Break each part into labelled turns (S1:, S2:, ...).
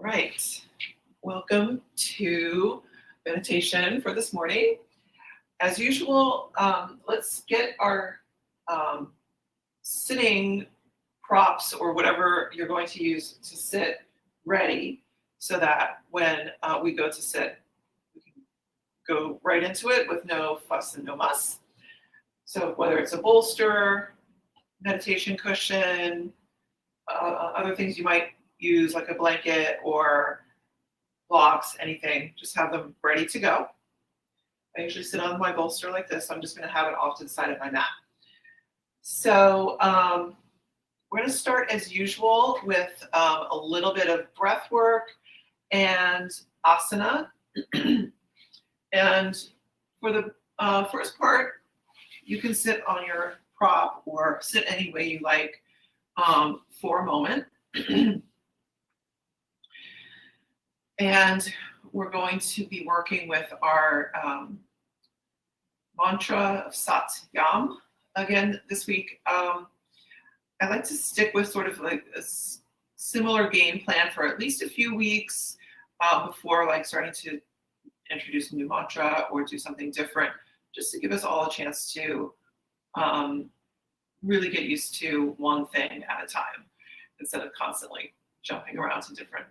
S1: All right, welcome to meditation for this morning. As usual, let's get our sitting props or whatever you're going to use to sit ready so that when we go to sit, we can go right into it with no fuss and no muss. So whether it's a bolster, meditation cushion, other things you might use like a blanket or blocks, anything, just have them ready to go. I usually sit on my bolster like this. So I'm just going to have it off to the side of my mat. So we're going to start as usual with a little bit of breath work and asana. And for the first part, you can sit on your prop or sit any way you like for a moment. And we're going to be working with our mantra of Satyam again this week. I like to stick with sort of like a similar game plan for at least a few weeks before like starting to introduce a new mantra or do something different, just to give us all a chance to really get used to one thing at a time instead of constantly jumping around to different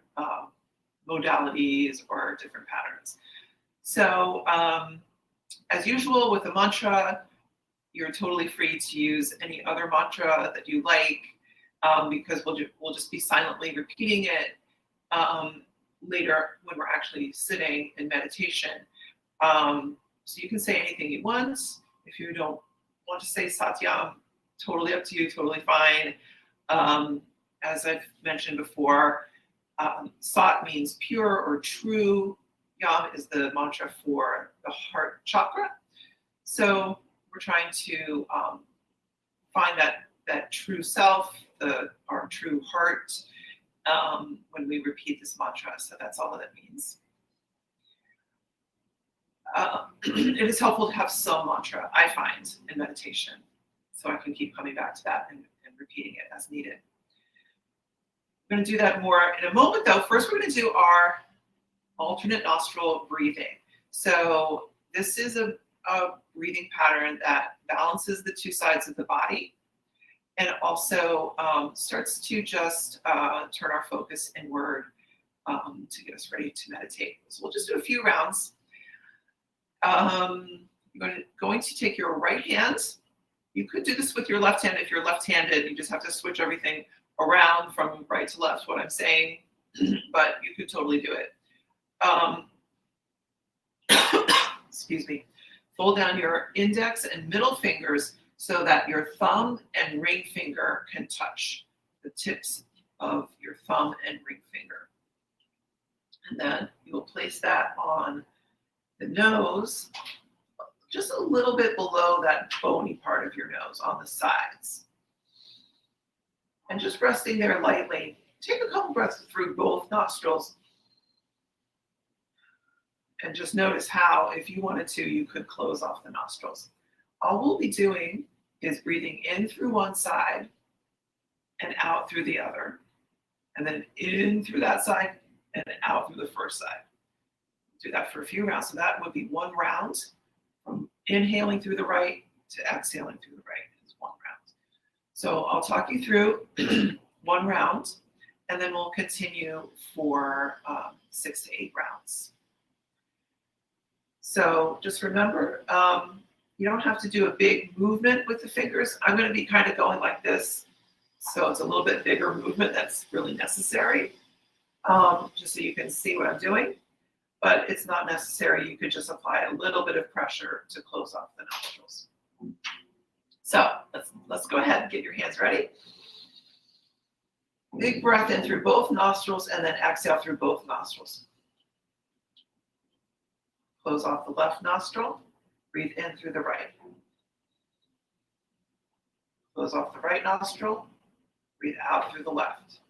S1: modalities or different patterns. So as usual with a mantra, you're totally free to use any other mantra that you like because we'll just be silently repeating it later when we're actually sitting in meditation. So you can say anything you want. If you don't want to say Satyam, totally up to you, totally fine. As I've mentioned before, Sat means pure or true. Yam is the mantra for the heart chakra. So we're trying to find that true self, our true heart, when we repeat this mantra. So that's all that it means. It is helpful to have some mantra, I find, in meditation. So I can keep coming back to that and repeating it as needed. We're going to do that more in a moment, though. First, we're going to do our alternate nostril breathing. So this is a breathing pattern that balances the two sides of the body and also starts to just turn our focus inward to get us ready to meditate. So we'll just do a few rounds. You're going to take your right hand. You could do this with your left hand if you're left-handed. You just have to switch everything around from right to left, what I'm saying, but you could totally do it. Excuse me. Fold down your index and middle fingers so that your thumb and ring finger can touch the tips of your thumb and ring finger. And then you will place that on the nose, just a little bit below that bony part of your nose on the sides. And just resting there lightly. Take a couple breaths through both nostrils. And just notice how, if you wanted to, you could close off the nostrils. All we'll be doing is breathing in through one side and out through the other. And then in through that side and out through the first side. Do that for a few rounds. So that would be one round from inhaling through the right to exhaling through the right. It's one round. So I'll talk you through one round, and then we'll continue for 6 to 8 rounds. So just remember, you don't have to do a big movement with the fingers. I'm going to be kind of going like this. So it's a little bit bigger movement that's really necessary, just so you can see what I'm doing. But it's not necessary. You could just apply a little bit of pressure to close off the nostrils. So let's go ahead and get your hands ready. Big breath in through both nostrils and then exhale through both nostrils. Close off the left nostril. Breathe in through the right. Close off the right nostril. Breathe out through the left.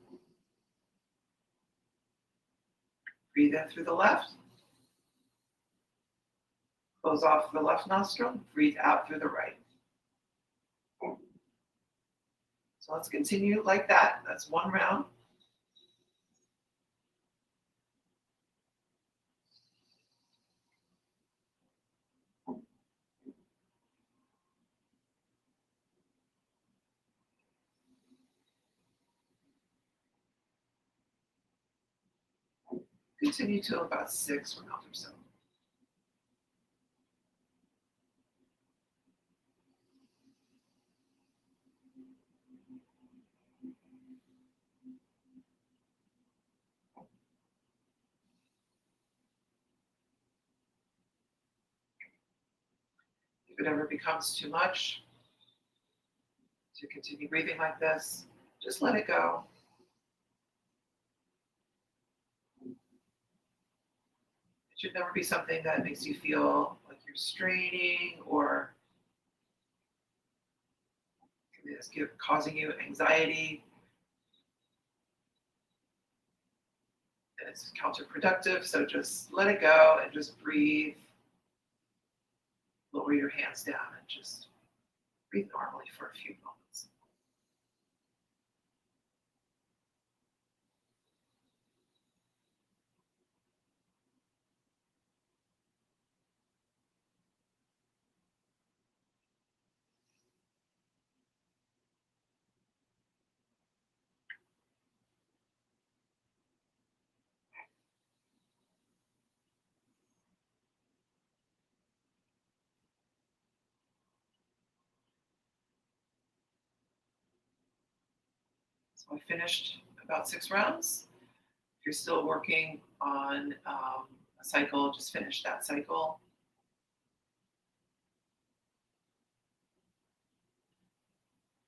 S1: Breathe in through the left. Close off the left nostril. Breathe out through the right. So let's continue like that. That's one round. Continue till about 6 rounds or so. If it ever becomes too much to continue breathing like this, just let it go. It should never be something that makes you feel like you're straining or is causing you anxiety. And it's counterproductive, so just let it go and just breathe. Lower your hands down and just breathe normally for a few moments. So I finished about 6 rounds. If you're still working on a cycle, just finish that cycle.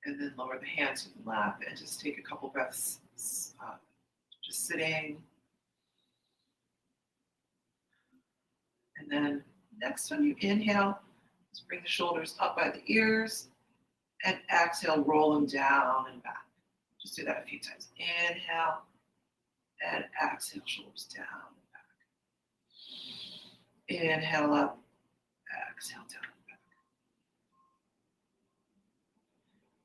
S1: And then lower the hands to the lap and just take a couple breaths, just sitting. And then next time you inhale, just bring the shoulders up by the ears and exhale, roll them down and back. Just do that a few times. Inhale and exhale, shoulders down and back. Inhale up, exhale down and back.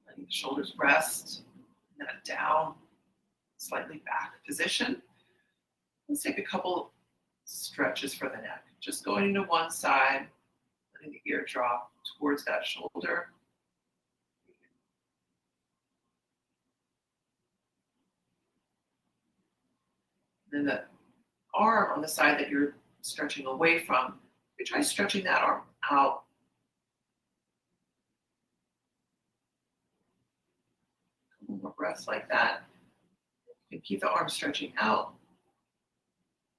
S1: Letting the shoulders rest, and then down, slightly back position. Let's take a couple stretches for the neck. Just going to one side, letting the ear drop towards that shoulder. Then the arm on the side that you're stretching away from, you try stretching that arm out. A couple more breaths like that. You can keep the arm stretching out.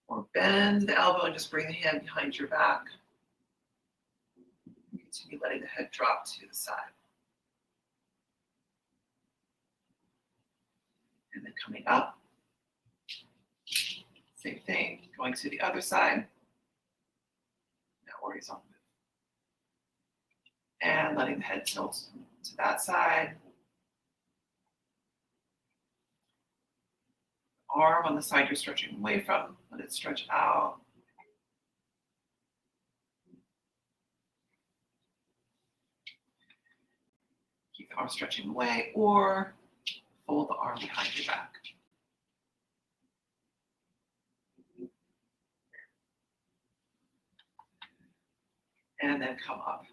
S1: Or bend the elbow and just bring the hand behind your back. Continue letting the head drop to the side. And then coming up, same thing, going to the other side. No worries on the move. And letting the head tilt to that side. Arm on the side you're stretching away from, let it stretch out. Keep the arm stretching away or fold the arm behind your back. And then come up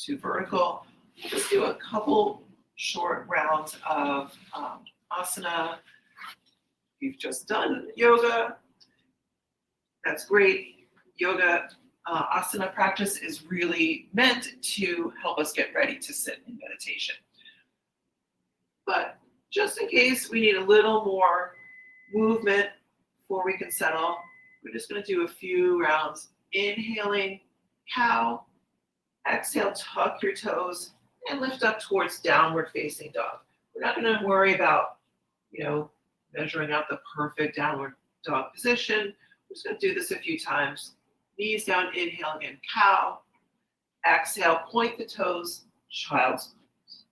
S1: to vertical. Just do a couple short rounds of asana. You've just done yoga. That's great. Yoga asana practice is really meant to help us get ready to sit in meditation. But just in case we need a little more movement before we can settle, we're just going to do a few rounds. Inhaling, cow. Exhale, tuck your toes and lift up towards downward facing dog. We're not going to worry about, measuring out the perfect downward dog position. We're just going to do this a few times. Knees down, inhale again, cow. Exhale, point the toes, child's pose.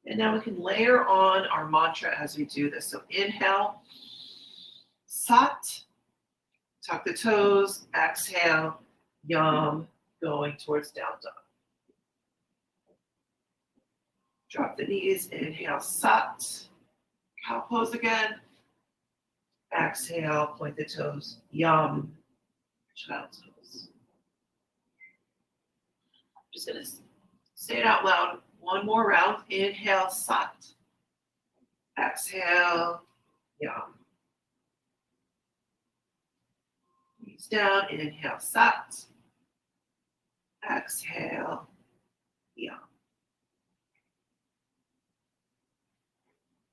S1: And now we can layer on our mantra as we do this. So inhale, sat, tuck the toes, exhale, yam, going towards down dog. Drop the knees, inhale, sat, cow pose again. Exhale, point the toes, yam, child's pose. I'm just going to say it out loud. One more round. Inhale, sat. Exhale, yam. Knees down, inhale, Sat. Exhale, Yam.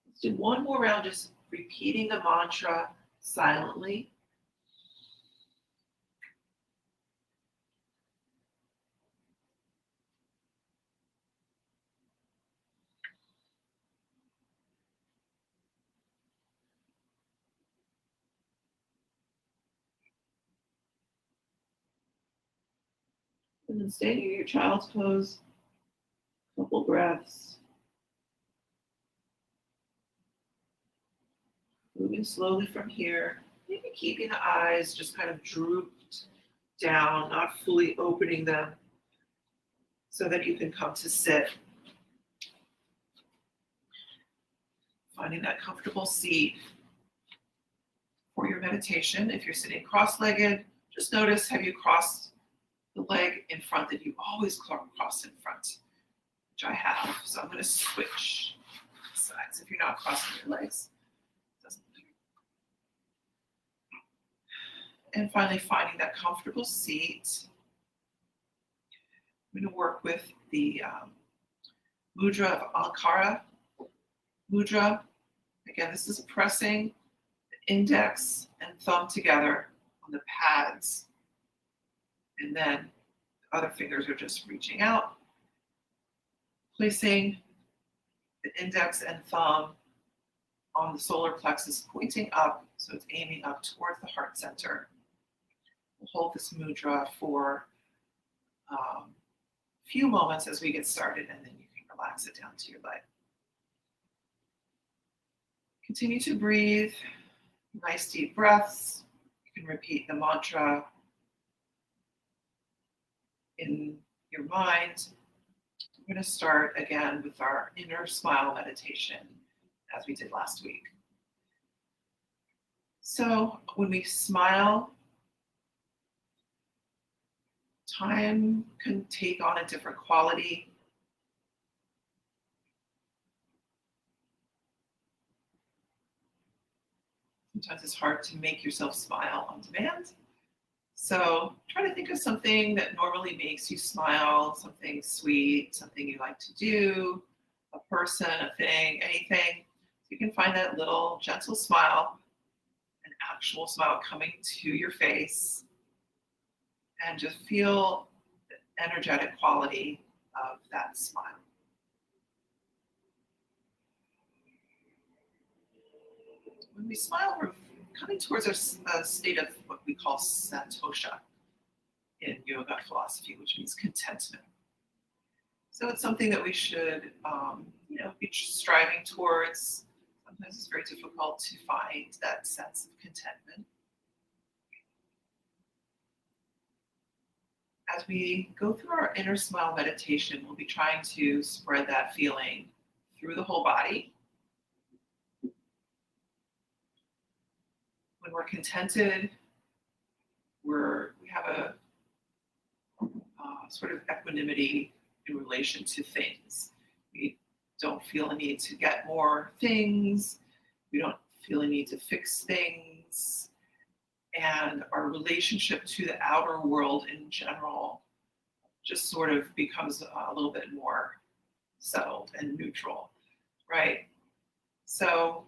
S1: Let's do one more round, just repeating the mantra silently. And then staying in your child's pose, couple breaths. Moving slowly from here, maybe keeping the eyes just kind of drooped down, not fully opening them, so that you can come to sit. Finding that comfortable seat for your meditation. If you're sitting cross-legged, just notice, have you crossed the leg in front that you always cross in front, which I have. So I'm going to switch sides if you're not crossing your legs. And finally, finding that comfortable seat. I'm going to work with the mudra of Ankara mudra. Again, this is pressing the index and thumb together on the pads. And then the other fingers are just reaching out, placing the index and thumb on the solar plexus, pointing up, so it's aiming up towards the heart center. We'll hold this mudra for a few moments as we get started, and then you can relax it down to your leg. Continue to breathe, nice deep breaths. You can repeat the mantra in your mind. We're going to start again with our inner smile meditation as we did last week. So when we smile, time can take on a different quality. Sometimes it's hard to make yourself smile on demand. So try to think of something that normally makes you smile, something sweet, something you like to do, a person, a thing, anything. So you can find that little gentle smile, an actual smile coming to your face, and just feel the energetic quality of that smile. When we smile, we're coming towards a state of what we call Santosha in yoga philosophy, which means contentment. So it's something that we should, be striving towards. Sometimes it's very difficult to find that sense of contentment. As we go through our inner smile meditation, we'll be trying to spread that feeling through the whole body. When we're contented, we have a sort of equanimity in relation to things. We don't feel a need to get more things. We don't feel a need to fix things. And our relationship to the outer world in general just sort of becomes a little bit more settled and neutral, right? So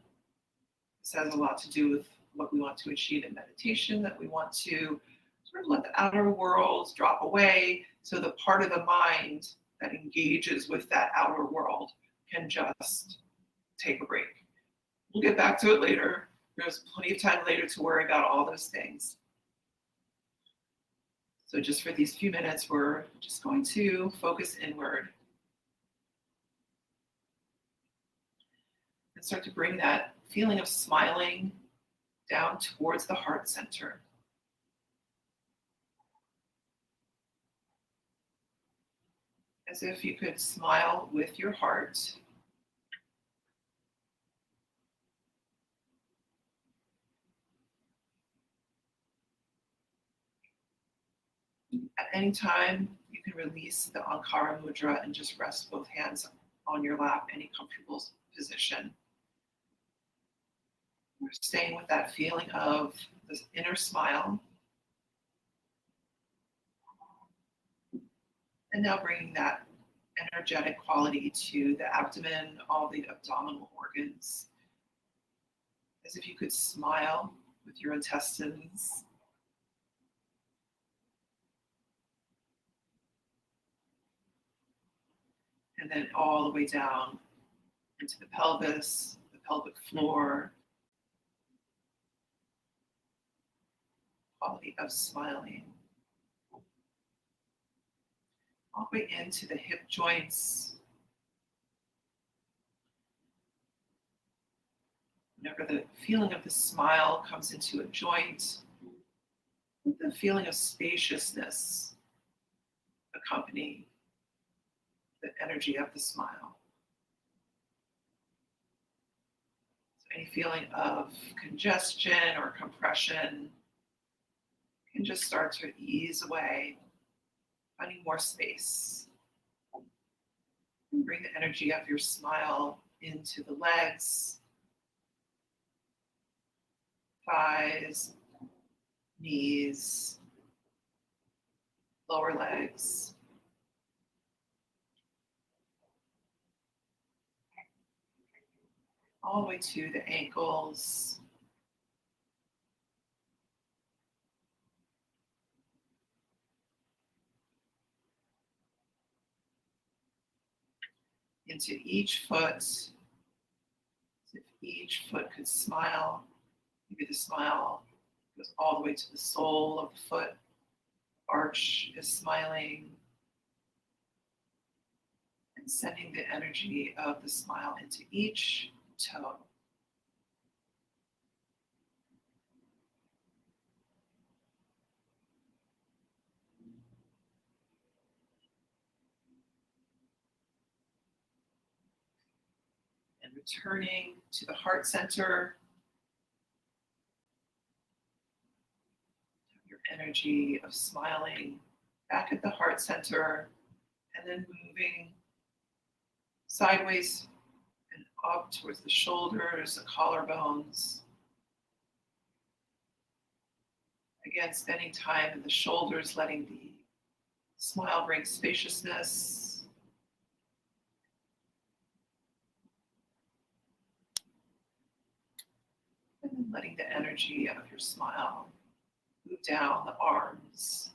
S1: this has a lot to do with what we want to achieve in meditation, that we want to sort of let the outer world drop away so the part of the mind that engages with that outer world can just take a break. We'll get back to it later. There's plenty of time later to worry about all those things. So just for these few minutes, we're just going to focus inward and start to bring that feeling of smiling down towards the heart center. As if you could smile with your heart. At any time, you can release the Ankara mudra and just rest both hands on your lap, any comfortable position. We're staying with that feeling of this inner smile. And now bringing that energetic quality to the abdomen, all the abdominal organs, as if you could smile with your intestines. And then all the way down into the pelvis, the pelvic floor, quality of smiling. All the way into the hip joints. Whenever the feeling of the smile comes into a joint, let the feeling of spaciousness accompany the energy of the smile. So any feeling of congestion or compression can just start to ease away, finding more space. And bring the energy of your smile into the legs, thighs, knees, lower legs. All the way to the ankles. Into each foot. As if each foot could smile. Maybe the smile goes all the way to the sole of the foot. Arch is smiling. And sending the energy of the smile into each toe. And returning to the heart center. Your energy of smiling back at the heart center, and then moving sideways and up towards the shoulders, the collarbones. Again, spending time in the shoulders, letting the smile bring spaciousness. And then letting the energy of your smile move down the arms,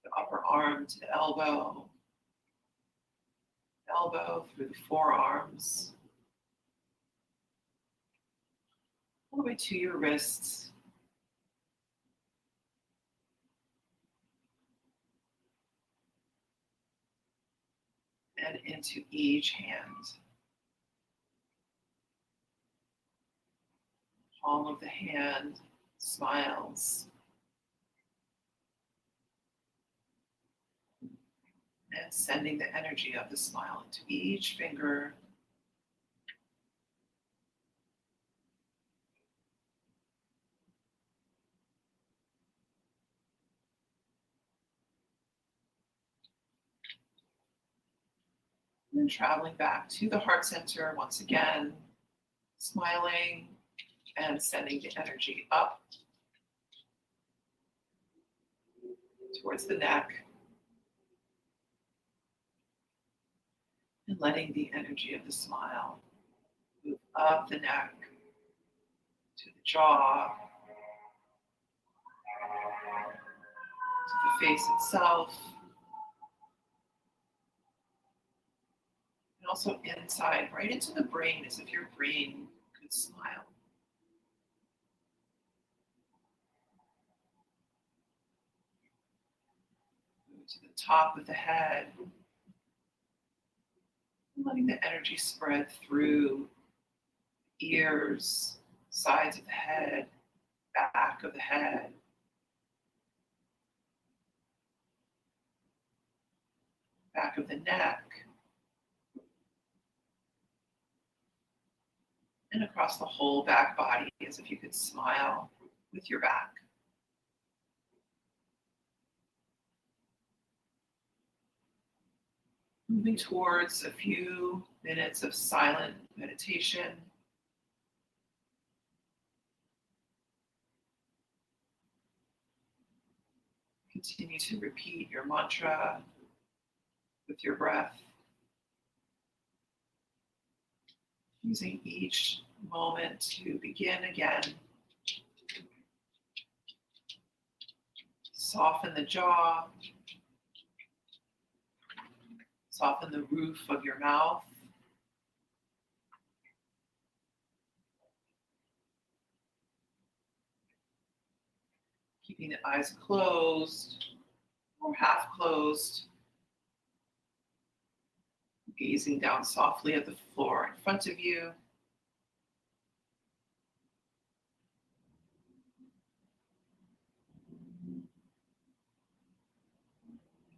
S1: the upper arm to the elbow, elbow through the forearms, all the way to your wrists. And into each hand. Palm of the hand smiles. And sending the energy of the smile into each finger. And then traveling back to the heart center once again, smiling and sending the energy up towards the neck. And letting the energy of the smile move up the neck to the jaw, to the face itself, and also inside, right into the brain, as if your brain could smile. Move to the top of the head, letting the energy spread through ears, sides of the head, back of the head, back of the neck, and across the whole back body, as if you could smile with your back. Moving towards a few minutes of silent meditation. Continue to repeat your mantra. with your breath, using each moment to begin again. Soften the jaw, soften the roof of your mouth. Keeping the eyes closed or half closed, gazing down softly at the floor in front of you.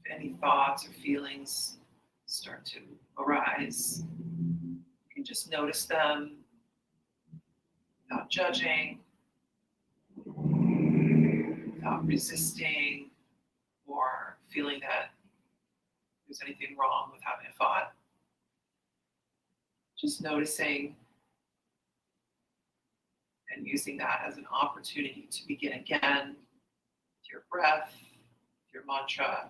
S1: If any thoughts or feelings start to arise, you can just notice them without judging, without resisting, or feeling that there's anything wrong with having a thought. Just noticing and using that as an opportunity to begin again with your breath, your mantra.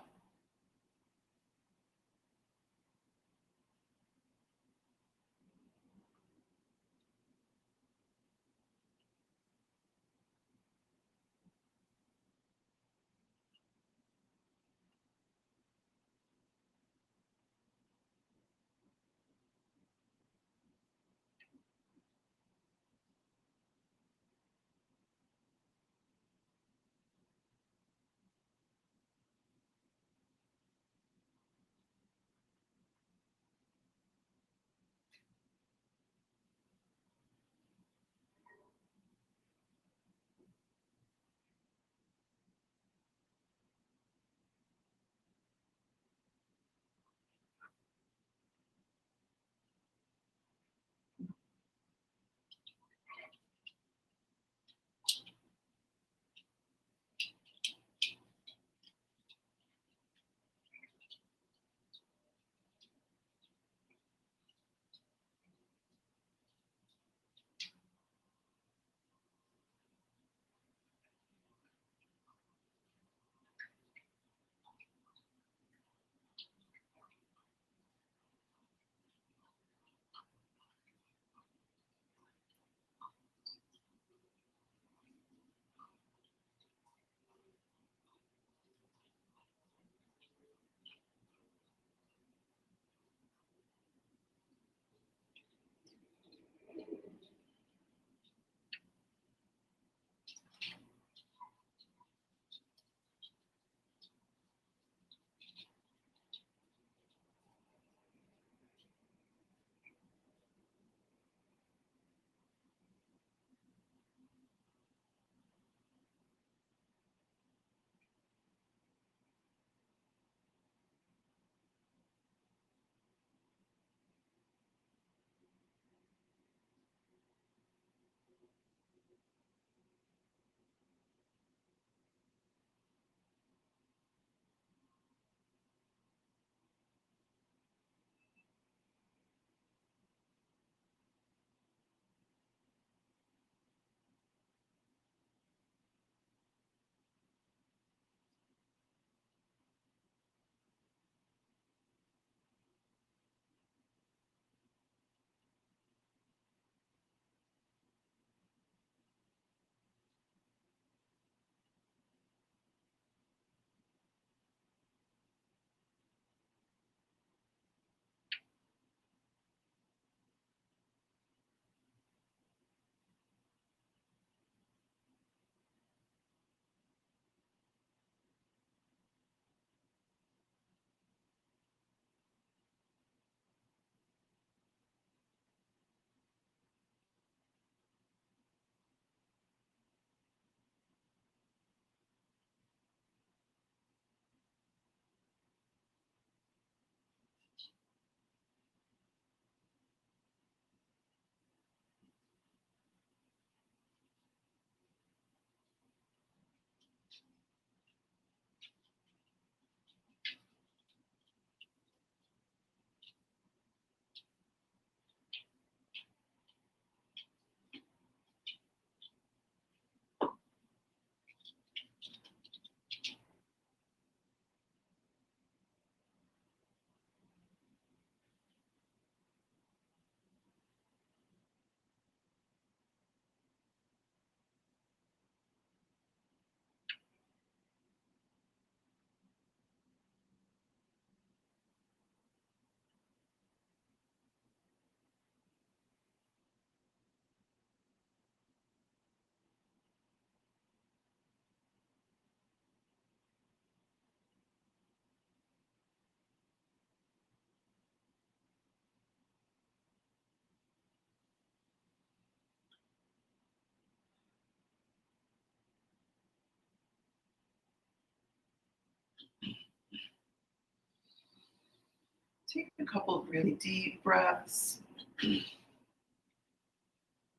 S1: Take a couple of really deep breaths.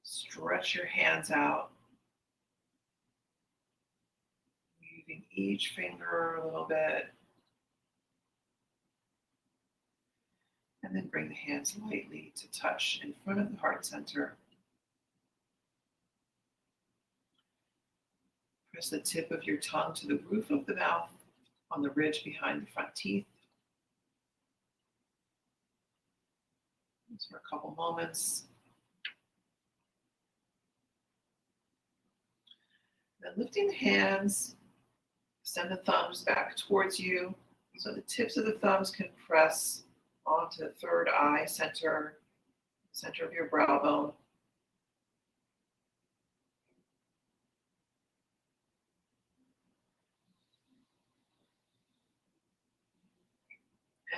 S1: Stretch your hands out, moving each finger a little bit. And then bring the hands lightly to touch in front of the heart center. Press the tip of your tongue to the roof of the mouth on the ridge behind the front teeth. Just for a couple moments. Then lifting the hands, send the thumbs back towards you so the tips of the thumbs can press onto the third eye center of your brow bone.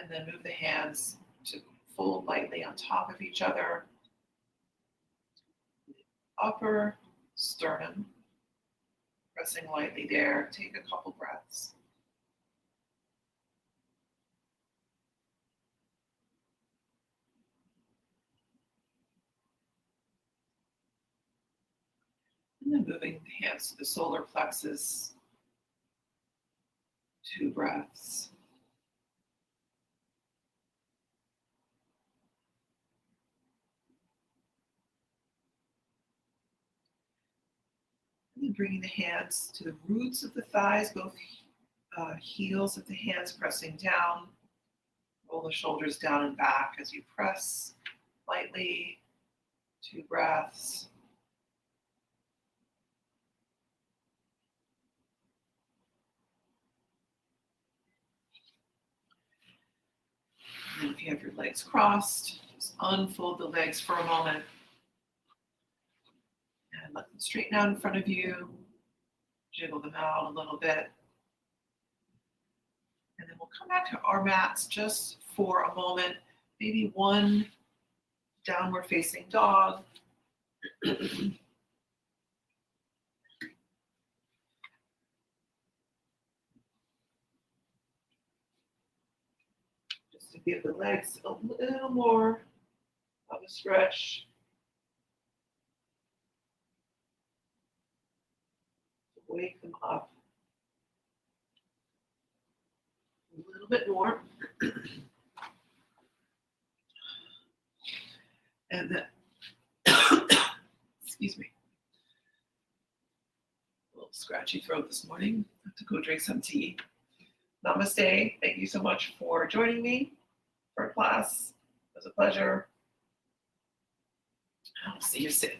S1: And then move the hands to fold lightly on top of each other. Upper sternum, pressing lightly there. Take a couple breaths. And then moving the hands to the solar plexus. 2 breaths. And then bringing the hands to the roots of the thighs, both heels of the hands pressing down. Roll the shoulders down and back as you press lightly. 2 breaths. And if you have your legs crossed, just unfold the legs for a moment. And let them straighten out in front of you. Jiggle them out a little bit. And then we'll come back to our mats just for a moment. Maybe one downward facing dog. Just to give the legs a little more of a stretch. Wake them up a little bit more. And then, excuse me, a little scratchy throat this morning. I have to go drink some tea. Namaste. Thank you so much for joining me for class. It was a pleasure. I'll see you soon.